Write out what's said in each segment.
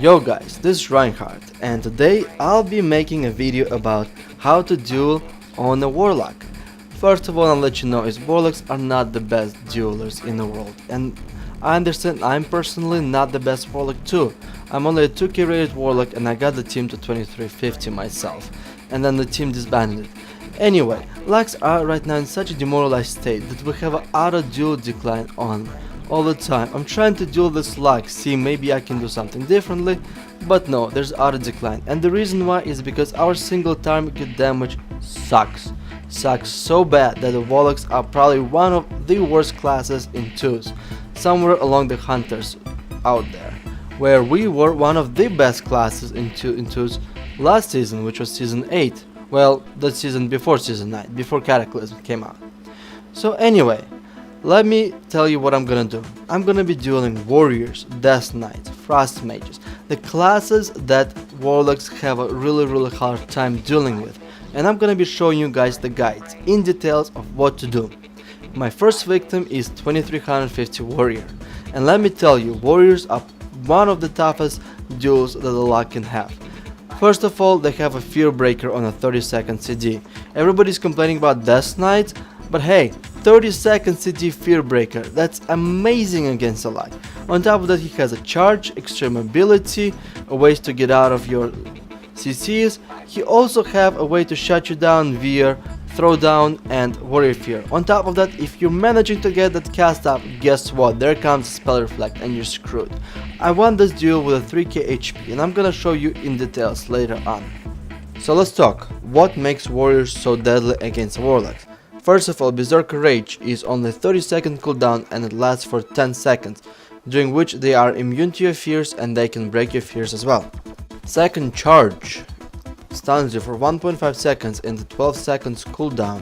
Yo guys, this is Reinhart, and today I'll be making a video about how to duel on a Warlock. First of all, I'll let you know is Warlocks are not the best duelers in the world, and I understand I'm personally not the best Warlock too. I'm only a 2k rated Warlock and I got the team to 2350 myself, and then the team disbanded. Anyway, Locks are right now in such a demoralized state that we have an auto duel decline on all the time. I'm trying to duel this Lock, see maybe I can do something differently, but no, there's auto decline, and the reason why is because our single target damage sucks so bad that the Warlocks are probably one of the worst classes in 2s, somewhere along the Hunters out there, where we were one of the best classes in 2s last season, which was season 8, well, the season before season 9, before Cataclysm came out. So anyway, let me tell you what I'm gonna do. I'm gonna be dueling Warriors, Death Knights, Frost Mages, the classes that Warlocks have a really hard time dealing with, and I'm gonna be showing you guys the guides in details of what to do. My first victim is 2350 Warrior, and let me tell you, Warriors are one of the toughest duels that the Lock can have. First of all, they have a Fear Breaker on a 30-second CD. Everybody's complaining about Death Knights, but hey, 30-second CD Fear Breaker, that's amazing against a Lock. On top of that, he has a charge, extreme mobility, a ways to get out of your CCs. He also have a way to shut you down via Throwdown and Warrior Fear. On top of that, if you're managing to get that cast up, guess what? There comes Spell Reflect and you're screwed. I won this duel with a 3k HP and I'm gonna show you in details later on. So let's talk. What makes Warriors so deadly against Warlocks? First of all, Berserker Rage is only 30-second cooldown and it lasts for 10 seconds, during which they are immune to your fears and they can break your fears as well. Second, Charge stuns you for 1.5 seconds in the 12 seconds cooldown.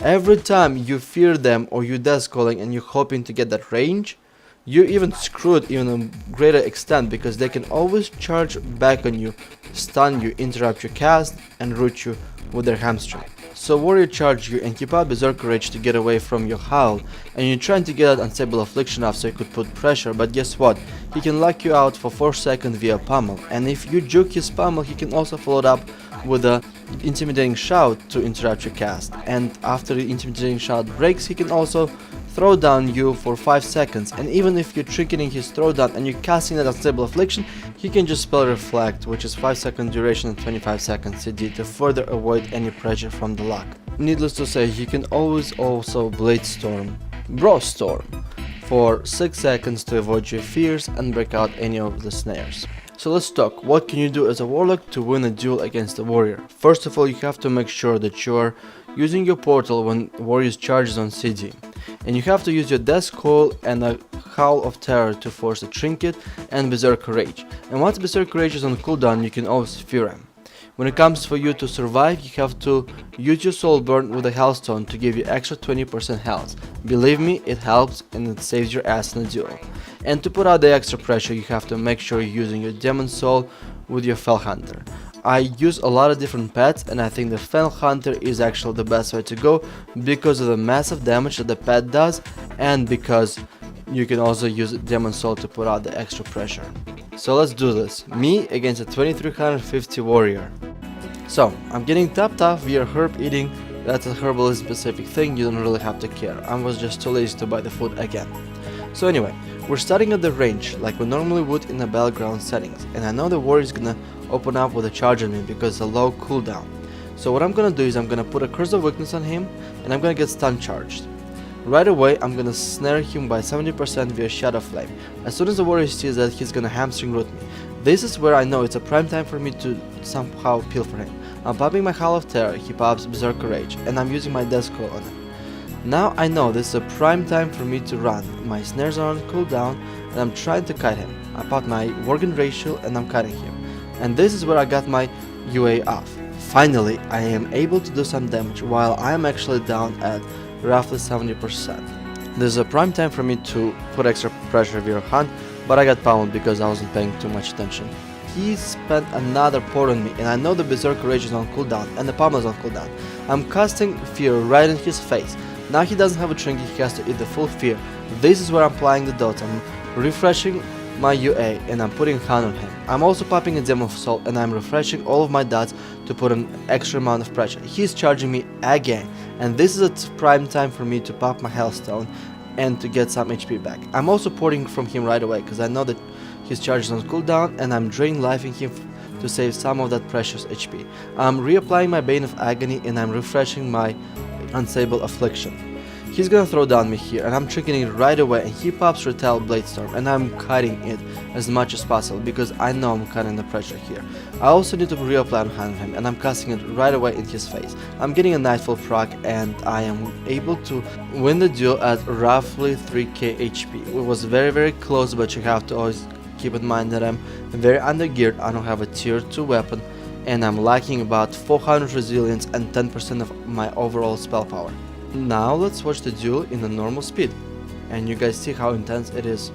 Every time you fear them or you death calling and you're hoping to get that range, you're even screwed even a greater extent because they can always charge back on you, stun you, interrupt your cast and root you with their hamstring. So Warrior charge you and keep out Berserker Rage to get away from your howl, and you're trying to get that Unstable Affliction off so you could put pressure, but guess what? He can lock you out for 4 seconds via pummel, and if you juke his pummel, he can also follow it up with a Intimidating Shout to interrupt your cast, and after the Intimidating Shout breaks, he can also throw down you for 5 seconds, and even if you're tricketing his throwdown and you're casting that Unstable Affliction, he can just Spell Reflect, which is 5 second duration and 25 second CD to further avoid any pressure from the Lock. Needless to say, he can always also Blade Storm, Bro Storm, for 6 seconds to avoid your fears and break out any of the snares. So let's talk, what can you do as a Warlock to win a duel against a Warrior? First of all, you have to make sure that you're using your portal when Warriors charges on CD. And you have to use your Death Call and a Howl of Terror to force a Trinket and Berserker Rage. And once Berserker Rage is on cooldown, you can always fear him. When it comes for you to survive, you have to use your Soul Burn with a Hellstone to give you extra 20% health. Believe me, it helps and it saves your ass in a duel. And to put out the extra pressure, you have to make sure you're using your Demon Soul with your Fell Hunter. I use a lot of different pets and I think the Fell Hunter is actually the best way to go because of the massive damage that the pet does and because you can also use Demon Soul to put out the extra pressure. So let's do this. Me against a 2350 Warrior. So I'm getting tapped off via herb eating. That's a herbalist specific thing, you don't really have to care. I was just too lazy to buy the food again. So anyway, we're starting at the range like we normally would in the battleground settings, and I know the Warrior is gonna open up with a charge on me because it's a low cooldown. So what I'm gonna do is I'm gonna put a Curse of Weakness on him and I'm gonna get stun charged. Right away I'm gonna snare him by 70% via Shadow Flame. As soon as the Warrior sees that, he's gonna hamstring root me. This is where I know it's a prime time for me to somehow peel for him. I'm popping my Howl of Terror, he pops Berserker Rage, and I'm using my Death Call on him. Now I know this is a prime time for me to run. My snares are on cooldown and I'm trying to kite him. I pop my Worgen Ratio and I'm kiting him. And this is where I got my UA off. Finally, I am able to do some damage while I am actually down at roughly 70%. This is a prime time for me to put extra pressure via Hunt, but I got pummeled because I wasn't paying too much attention. He spent another port on me and I know the Berserker Rage is on cooldown and the pummel is on cooldown. I'm casting Fear right in his face. Now he doesn't have a trinket, he has to eat the full fear. This is where I'm applying the dots. I'm refreshing my UA and I'm putting Han on him. I'm also popping a Demo of Soul and I'm refreshing all of my dots to put an extra amount of pressure. He's charging me again, and this is a prime time for me to pop my Hellstone and to get some HP back. I'm also porting from him right away because I know that his charge is on cooldown and I'm drain lifing him to save some of that precious HP. I'm reapplying my Bane of Agony and I'm refreshing my Unsable Affliction. He's gonna throw down me here and I'm triggering it right away, and he pops Retail Bladestorm and I'm cutting it as much as possible because I know I'm cutting the pressure here. I also need to reapply on hand him and I'm casting it right away in his face. I'm getting a Nightfall proc and I am able to win the duel at roughly 3k HP. It was very close, but you have to always keep in mind that I'm very undergeared. I don't have a tier 2 weapon and I'm lacking about 400 resilience and 10% of my overall spell power. Now let's watch the duel in a normal speed, and you guys see how intense it is.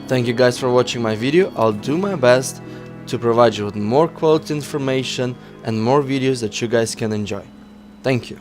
Thank you guys for watching my video. I'll do my best to provide you with more quality information and more videos that you guys can enjoy. Thank you.